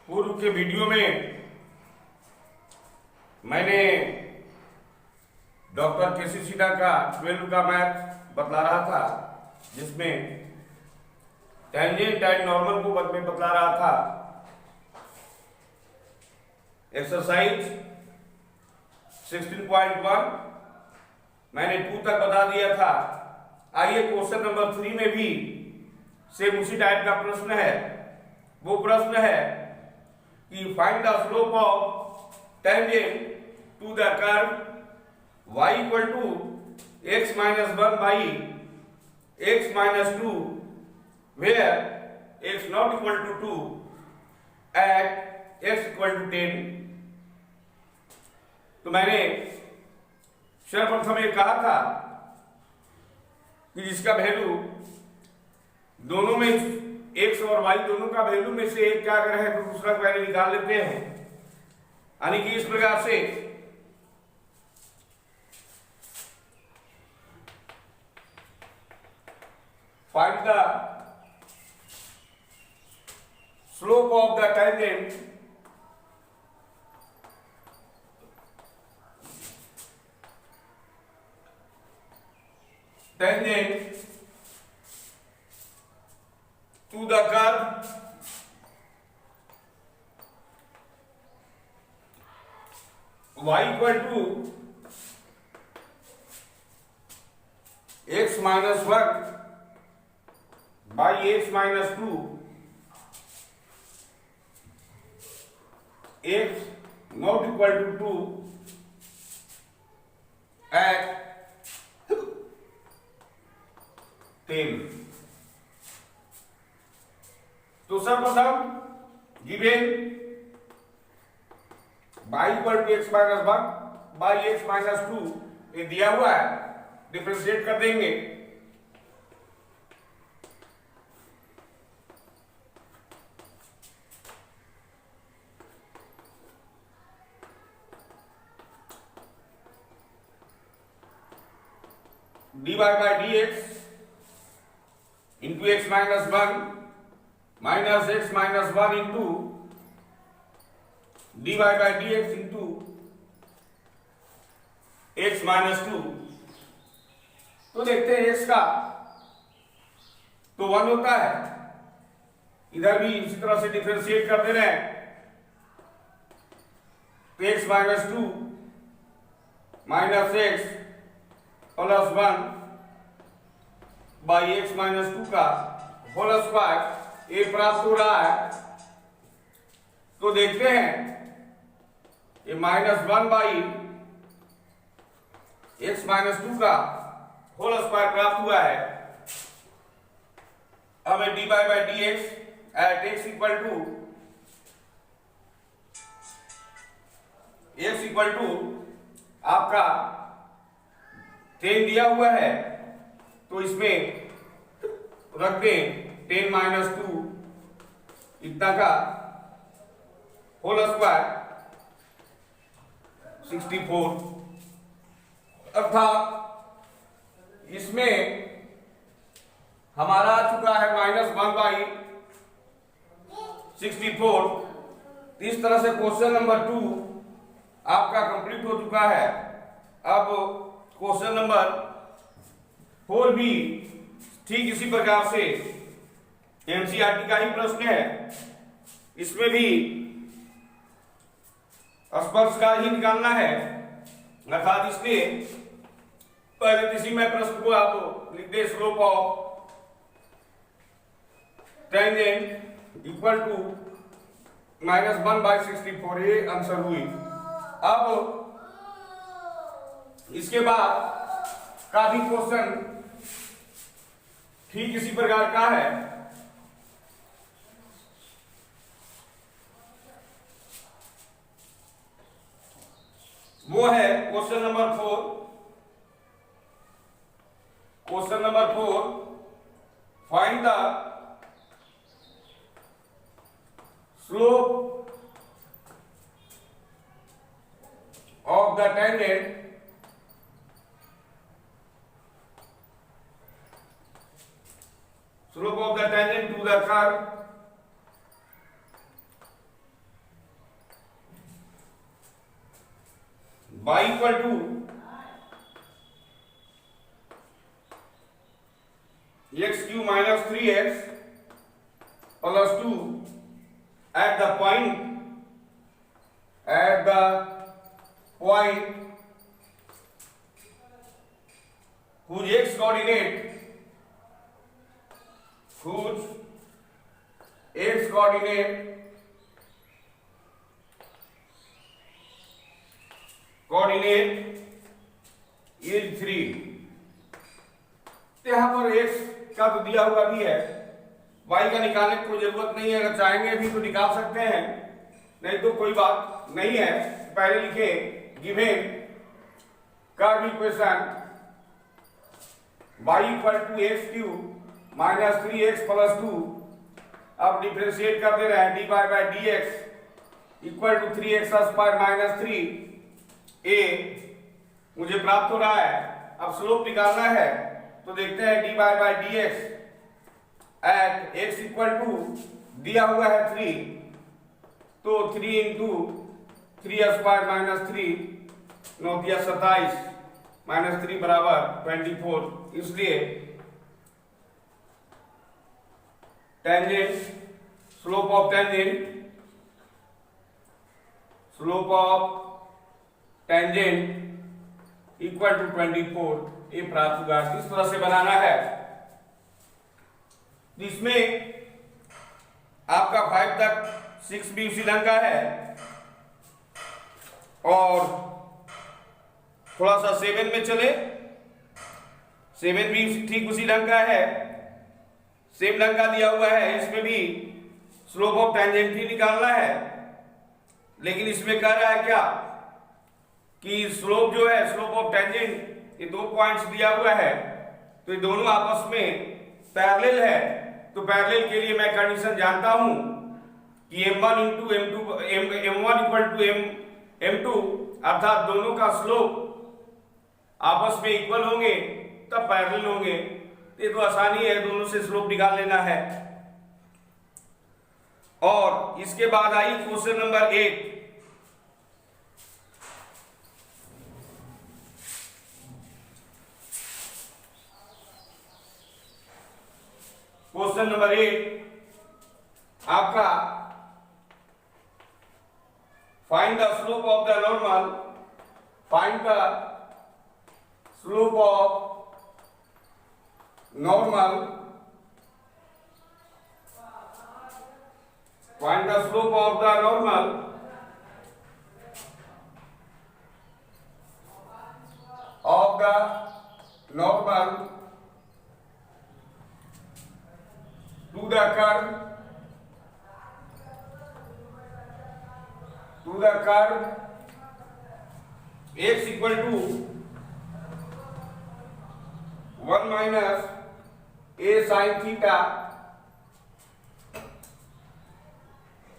पूर्व के वीडियो में मैंने डॉक्टर केसी सिन्हा का 12 का मैथ बतला रहा था, जिसमें टेंजेंट एंड नॉर्मल को में बतला रहा था। एक्सरसाइज 16.1 मैंने 2 तक बता दिया था। आइए क्वेश्चन नंबर 3 में भी सेम उसी टाइप का प्रश्न है। वो प्रश्न है कि find the slope of tangent to the curve y equal to x minus 1 by x minus 2 where x not equal to 2 at x equal to 10। तो मैंने सर्वप्रथम ये कहा था कि जिसका वैल्यू दोनों में x और y दोनों का वैल्यू में से एक क्या अगर है तो दूसरा वैल्यू निकाल लेते हैं। यानी कि इस प्रकार से find the slope of the tangent to the curve y equal to x minus 1 by x minus 2 x not equal to 2 at 10। तो सर्वप्रथम given y equal to x minus 1 by x minus 2 ये दिया हुआ है, differentiate कर देंगे। dy by dx into x minus 1 minus x minus 1 into dy by dx into x minus 2। तो देखते हैं x का तो 1 होता है, इधर भी इसी तरह से डिफरेंशिएट कर दे रहे हैं। तो x minus 2 minus x plus 1 by x minus 2 का होल स्क्वायर ये प्राप्त हो रहा है। तो देखते हैं ये माइनस 1 बाई एक्स माइनस 2 का होल स्क्वायर प्राप्त हुआ है। अब D by by D X at X equal to आपका 10 दिया हुआ है, तो इसमें रख दें 10 माइनस 2 इतना का होल स्क्वायर 64। अर्थात इसमें हमारा आ चुका है माइनस 1 बाई 64। इस तरह से क्वेश्चन नंबर 2 आपका कंप्लीट हो चुका है। अब क्वेश्चन नंबर 4 भी ठीक इसी प्रकार से एनसीईआरटी का ही प्रश्न है। इसमें भी स्पर्श का ही निकालना है, अर्थात इसलिए पहले किसी में प्रश्न को आप लिख दे slope of tangent equal to minus 1 by 64, ये आंसर हुई। अब इसके बाद का भी क्वेश्चन ठीक इसी प्रकार का है। वो है question number 4। Question number 4 find the slope of the tangent slope of the tangent to the curve y equal to x cube minus 3x plus 2 at the point whose x coordinate is 3। यहां पर x का तो दिया हुआ भी है, y का निकालने की कोई जरूरत नहीं है। अगर चाहेंगे भी तो निकाल सकते हैं, नहीं तो कोई बात नहीं है। पहले लिखे given curve equation y equal to X cube minus 3x plus 2। अब डिफरेंशिएट कर दे रहे हैं, dy by D x equal to 3x square minus 3a मुझे प्राप्त हो रहा है। अब स्लोप निकालना है तो देखते हैं dy by D X at x equal to दिया हुआ है 3, तो 3 इंटू 3 स्क्वायर माइनस 3 9 दिया 27 माइनस 3 बराबर 24। इसलिए tangent slope of tangent equal to 24 ये प्राप्त होगा। इस तरह से बनाना है। इसमें आपका 5 तक 6 भी उसी ढंग का है और थोड़ा सा 7 में चले, 7 भी ठीक उसी ढंग का है, सेम ढंग का दिया हुआ है। इसमें भी स्लोप ऑफ टेंजेंट ही निकालना है, लेकिन इसमें कह रहा है क्या कि स्लोप जो है स्लोप ऑफ टेंजेंट ये 2 पॉइंट्स दिया हुआ है, तो ये दोनों आपस में पैरेलल है। तो पैरेलल के लिए मैं कंडीशन जानता हूं कि m1 into m1 equal to m2 अर्थात दोनों का स्लोप आपस में इक्वल होंगे तब पैरेलल होंगे। ये तो आसानी है, दोनों से स्लोप निकाल लेना है। और इसके बाद आई क्वेश्चन नंबर 8। क्वेश्चन नंबर 8 आपका find the slope of the normal, find the slope of normal, find the slope of the normal to the curve x equal to 1 minus a sin theta,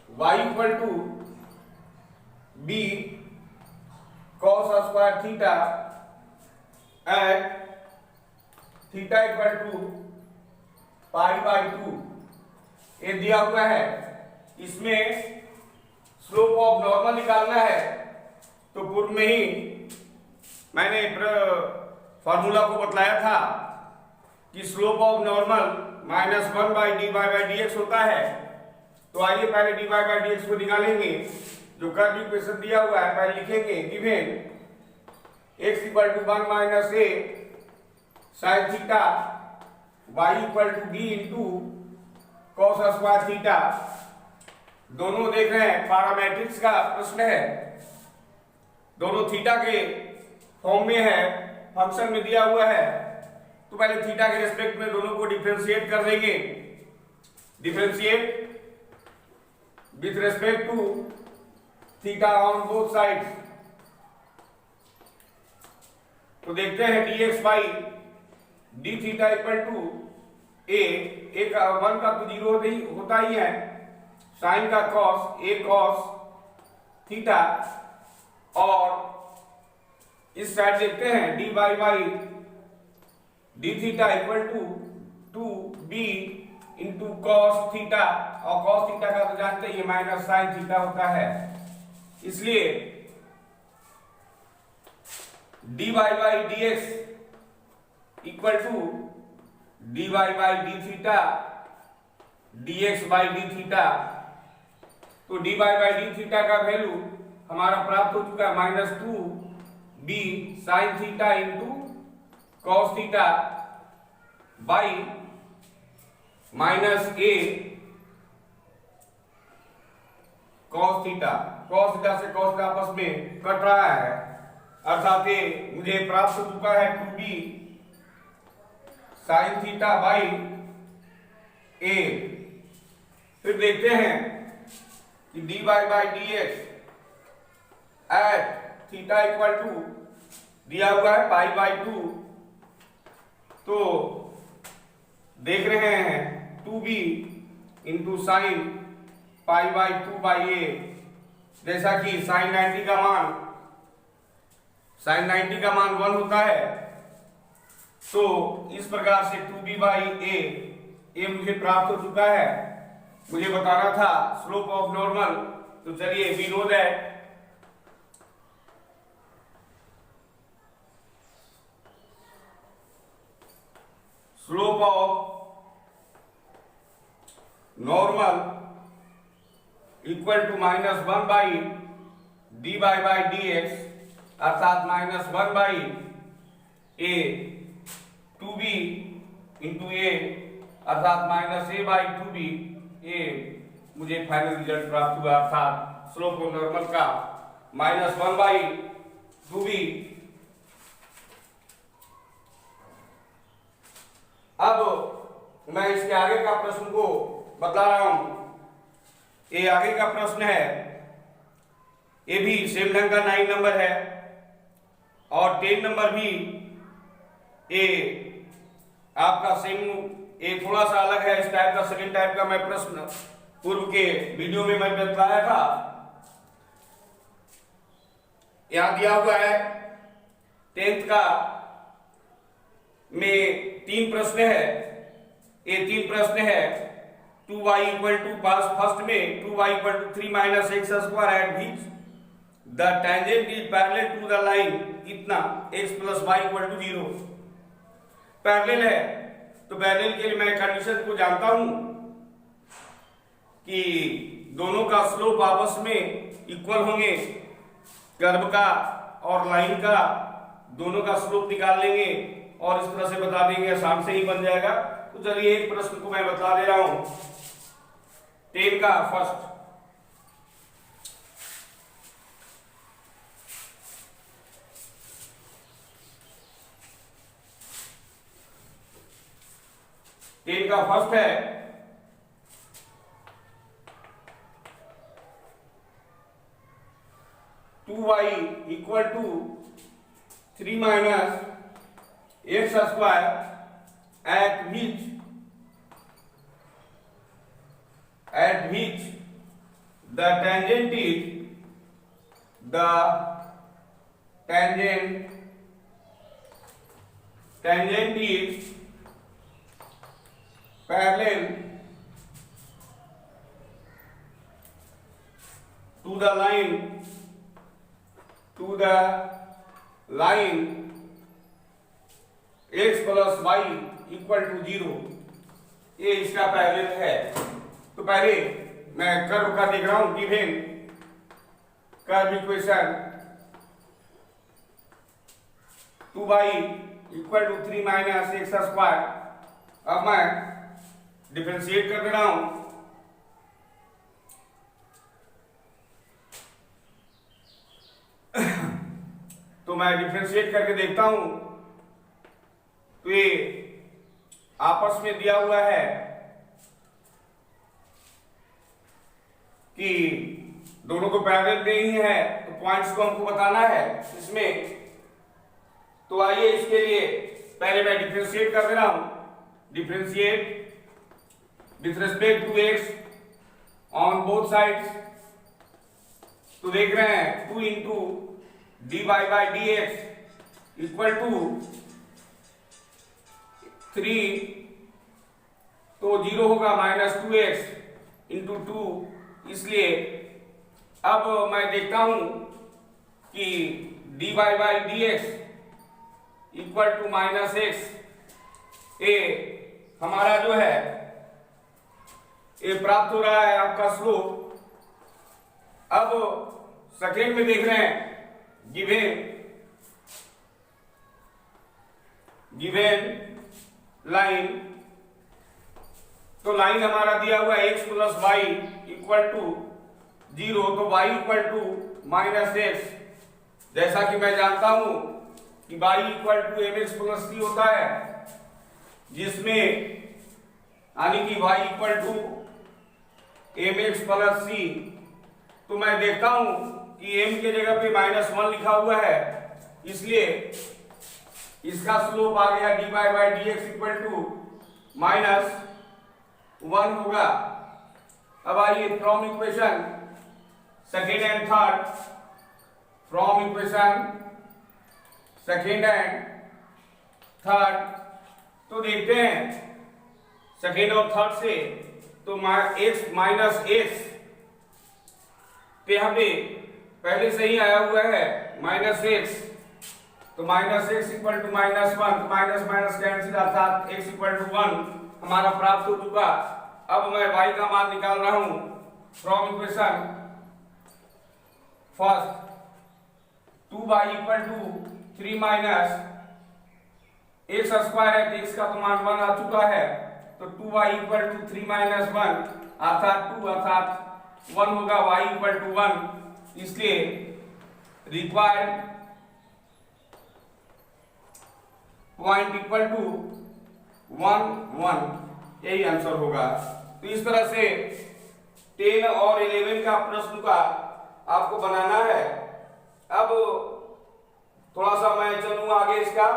y equal to b cos square theta and theta equal to pi by 2 ये दिया हुआ है। इसमें slope of normal निकालना है, तो पूर्व में ही मैंने फॉर्मूला को बतलाया था कि slope of normal -1 by dy by dx होता है। तो आइए पहले dy बाई dx को निकालेंगे। जो कर्व इक्वेशन दिया हुआ है पहले लिखेंगे given x equal to 1 minus a sin theta y equal to b into cos square theta. दोनों देख रहे हैं पैरामेट्रिक्स का प्रश्न है, दोनों थीटा के फॉर्म में है, फंक्शन में दिया हुआ है। तो पहले थीटा के रिस्पेक्ट में दोनों को डिफरेंशिएट कर देंगे। Differentiate with respect to theta on both sides. तो देखते हैं dx by D theta equal to a, एक 1 का तो 0 होता ही है, साइन का cos a cos थीटा, और इस साइड देखते हैं dy by D theta equal to 2b into cos theta, और cos थीटा का तो जानते ही माइनस साइन थीटा होता है। इसलिए dy by dx equal to dy by D theta dx by D theta. तो dy बाई डी थीटा का value हमारा प्राप्त हो चुका है -2b sine theta into cos theta by -a cos theta. Cos theta से कॉस थीटा आपस में कट रहा है, अर्थात ये मुझे प्राप्त हो चुका है 2b sine theta by a। फिर देखते हैं कि dy by dx at theta equal to दिया हुआ है पाई बाई 2, तो देख रहे हैं 2b into sine pi by 2 by a। जैसा कि साइन 90 का मान 1 होता है, तो इस प्रकार से 2b बाई a मुझे प्राप्त हो चुका है। मुझे बताना था स्लोप ऑफ नॉर्मल, तो चलिए we know that slope of normal equal to -1 by dy by dx, अर्थात -1 by a 2b into a, अर्थात -a बाई 2b a। मुझे फाइनल रिजल्ट प्राप्त हुआ, अर्थात स्लोप ऑफ नॉर्मल का -1 बाई 2b। अब मैं इसके आगे का प्रश्न को बता रहा हूं। ये आगे का प्रश्न है, ये भी सेम ढंग का 9 नंबर है और 10 नंबर भी ये आपका सेम, ये थोड़ा सा अलग है। इस टाइप का सेकंड टाइप का मैं प्रश्न पूर्व के वीडियो में मैं बताया था। यहां दिया हुआ है 10th का में 3 प्रश्न है। ये 3 प्रश्न है 2y इक्वल टू फर्स्ट में 2y equal to 3 minus x square at which the tangent is parallel to the line इतना x plus Y equal to 0। Parallel है तो पैरेलल के लिए मैं कंडीशन को जानता हूं कि दोनों का स्लोप आपस में इक्वल होंगे। कर्व का और लाइन का दोनों का स्लोप निकाल लेंगे और इस तरह से बता देंगे, आसान से ही बन जाएगा। तो चलिए एक प्रश्न को मैं बता दे रहा हूं 10 का फर्स्ट। टेन का फर्स्ट है 2y equal to 3 minus x square at which the tangent is parallel to the line x plus Y equal to 0। ये इसका पैरेलल है। तो पहले मैं कर्व का देख रहा हूं, given curve equation 2y equal to 3 minus x square. अब मैं डिफरेंशिएट कर दे रहा हूं। तो मैं डिफरेंशिएट करके देखता हूं तो ये आपस में दिया हुआ है कि दोनों को पैरेलल नहीं है, तो पॉइंट्स को हमको बताना है इसमें। तो आइए इसके लिए पहले मैं डिफरेंशिएट कर दे रहा हूं। Differentiate with respect to x on both sides. तो देख रहे हैं 2 into dy by D x equal to 3, तो 0 होगा -2x इंटू 2। इसलिए अब मैं देखता हूं कि dy by D x equal to minus x, ए हमारा जो है ये प्राप्त हो रहा है आपका स्लोप। अब सेकेंड में देख रहे हैं गिवेन लाइन, तो लाइन हमारा दिया हुआ है x plus Y equal to 0, तो y equal to minus x. जैसा कि मैं जानता हूं कि y equal to m x plus c होता है, जिसमें यानी कि y equal to m x plus c, तो मैं देखता हूं कि m के जगह पे -1 लिखा हुआ है, इसलिए इसका स्लोप आ गया dy by D x equal to -1 होगा। अब आइए from equation second and third, from equation second and third, तो देखते हैं सेकेंड और थर्ड से, तो x माइनस एक्स पे यहाँ पे पहले से ही आया हुआ है माइनस एक्स, तो माइनस एक्स इक्वल टू -1, तो माइनस माइनस कैंसिल अर्थात x इक्वल टू 1 हमारा प्राप्त हो चुका। अब मैं y का मान निकाल रहा हूं from equation first, 2y equal to 3 minus x square है, तो x का तो मान 1 आ चुका है, तो 2y इक्वल टू 3 माइनस 1 अर्थात 2 अर्थात 1 होगा, y इक्वल टू 1, इसलिए रिक्वायर्ड पॉइंट इक्वल टू 1 यही आंसर होगा। तो इस तरह से 10 और 11 का प्रश्न का आपको बनाना है। अब थोड़ा सा मैं चलूँ आगे, इसका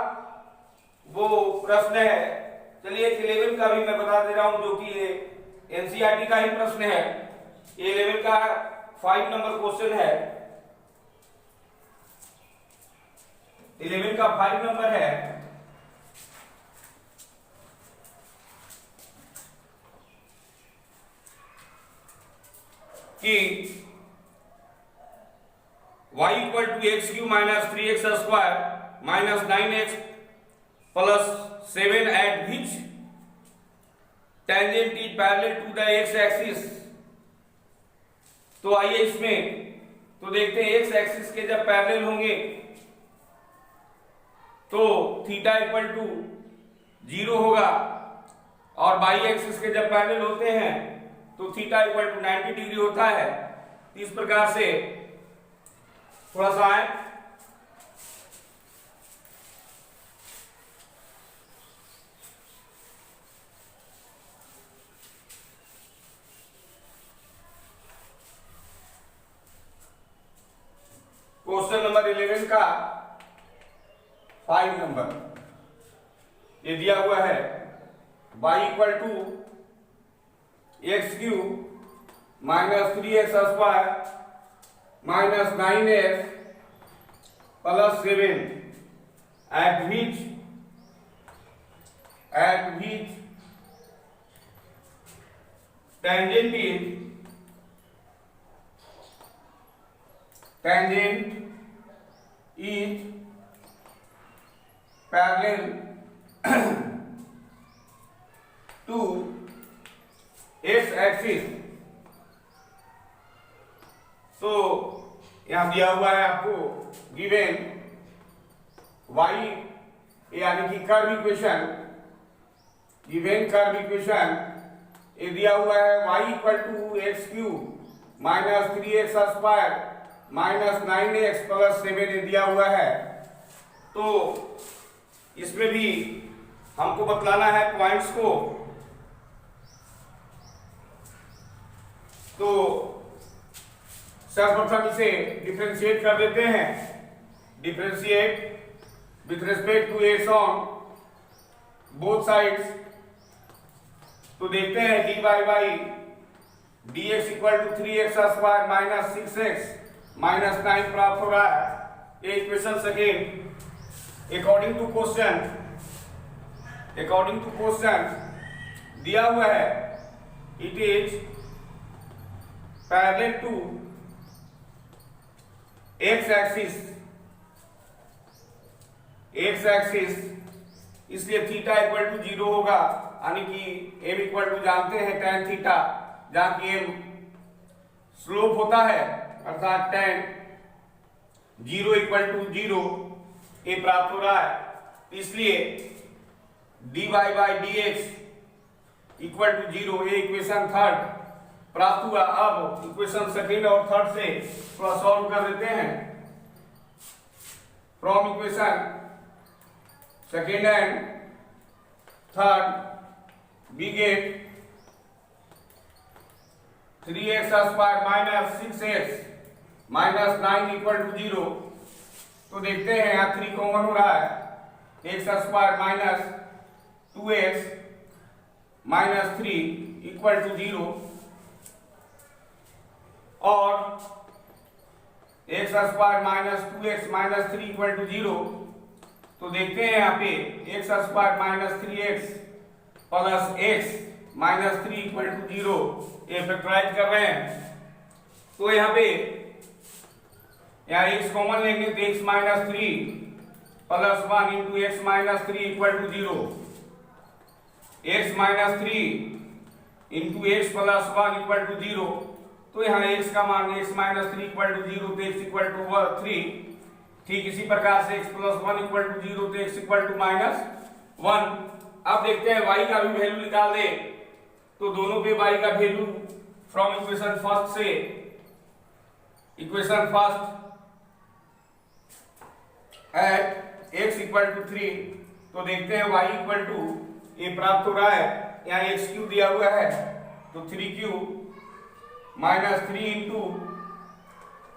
वो प्रश्न है, चलिए 11 का भी मैं बता दे रहा हूं, जो कि एनसीईआरटी का ही प्रश्न है। 11 का 5 नंबर क्वेश्चन है, 11 का 5 नंबर है कि y equal to x cube minus 3x square minus 9x plus 7 at which tangent is parallel to the x axis. तो आइए इसमें तो देखते हैं x एक्सिस के जब पैरेलल होंगे तो थीटा इक्वल टू 0 होगा, और y एक्सिस के जब पैरेलल होते हैं तो थीटा इक्वल टू 90 डिग्री होता है। इस प्रकार से थोड़ा सा है क्वेश्चन नंबर 11 का 5 नंबर ये दिया हुआ है, y equal to x cube minus 3x square minus 9x plus 7 at which tangent is parallel to x axis. तो यहां दिया हुआ है आपको गिवन y यानी कि curve equation, given curve equation ये दिया हुआ है y equal to x cube minus 3x square minus 9x plus 7 ये दिया हुआ है। तो इसमें भी हमको बतलाना है पॉइंट्स को, तो सर्वप्रथम इसे डिफरेंशिएट कर देते हैं, differentiate with respect to x on both sides. तो देखते हैं dy by D x equal to 3x square minus 6x minus 9 प्राप्त हो रहा है। ये equation second according to question दिया हुआ है, it is parallel to x axis x axis, इसलिए थीटा इक्वल टू 0 होगा, यानी कि एम इक्वल टू जानते हैं tan थीटा, जहां की एम स्लोप होता है, अर्थात tan 0 इक्वल टू 0 ये प्राप्त हो रहा है। इसलिए dy by D x equal to 0, ये इक्वेशन थर्ड प्राप्त हुआ। अब इक्वेशन सेकेंड और थर्ड से थोड़ा सॉल्व कर देते हैं। From equation second and third we get 3x square minus 6x minus 9 equal to 0। तो देखते हैं यहाँ 3 कॉमन हो रहा है, x square minus 2x minus 3 equal to 0 और x square minus 2x minus 3 equal to 0। तो देखते हैं यहाँ पे x square minus 3x plus x minus 3 equal to 0, ये फैक्टराइज कर रहे हैं। तो यहाँ पे x कॉमन लेंगे तो x minus 3 plus 1 into x minus 3 equal to 0, x minus 3 into x plus 1 equal to 0। तो यहाँ x का मान x माइनस 3 इक्वल टू 0 तो x इक्वल टू 3। ठीक इसी प्रकार से x प्लस 1 इक्वल टू 0 तो x इक्वल टू माइनस 1। अब देखते हैं y का भी वैल्यू निकाल दे, तो दोनों पे y का वैल्यू फ्रॉम इक्वेशन फर्स्ट से equation first at x equal to 3, तो देखते हैं y इक्वल टू ये प्राप्त हो रहा है। यहाँ x क्यूब दिया हुआ है तो 3 cube minus 3 into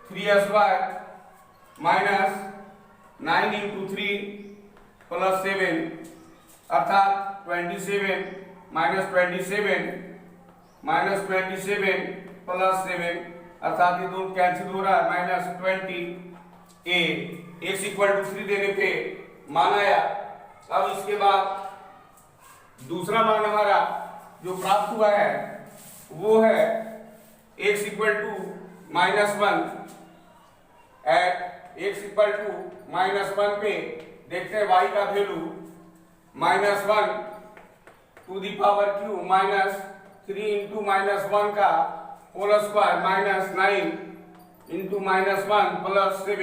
3 square minus 9 into 3 plus 7 अर्थात 27 माइनस 27 माइनस 27 प्लस 7 अर्थात ये दोनों कैंसिल हो रहा है, minus 20 a x equal to 3 देने पे मान आया। अब इसके बाद दूसरा मान हमारा जो प्राप्त हुआ है वो है x equal to minus 1 at x equal to minus 1 पे देखते हैं y का value minus 1 to the power cube minus 3 into minus 1 का whole square minus 9 into minus 1 plus 7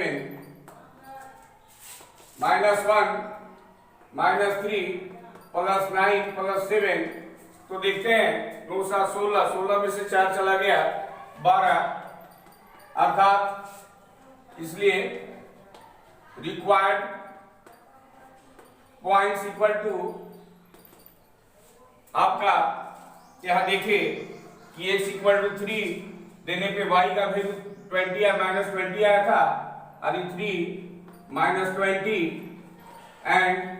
minus 1 minus 3 plus 9 plus 7। तो देखते हैं 9 7 16, 16 में से 4 चला गया 12, अर्थात इसलिए रिक्वायर्ड पॉइंट्स इक्वल टू आपका यहां देखिए कि x इक्वल टू 3 देने पे y का वैल्यू 20 या माइनस 20 आया था, अरे 3 माइनस 20 एंड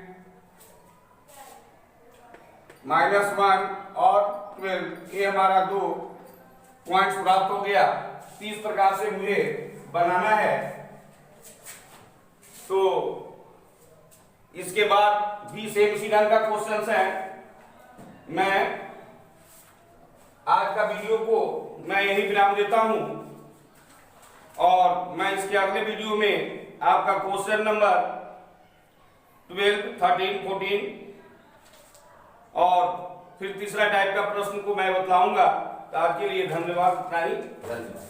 माइनस 1 और 12, ये हमारा 2 पॉइंट्स प्राप्त हो गया। इस प्रकार से मुझे बनाना है। तो इसके बाद भी सेम इसी ढंग का क्वेश्चन है। मैं आज का वीडियो को मैं यही विराम देता हूं और मैं इसके अगले वीडियो में आपका क्वेश्चन नंबर 12, 13, 14 और फिर तीसरा टाइप का प्रश्न को मैं बतलाऊंगा। तो आज के लिए धन्यवाद, धन्यवाद।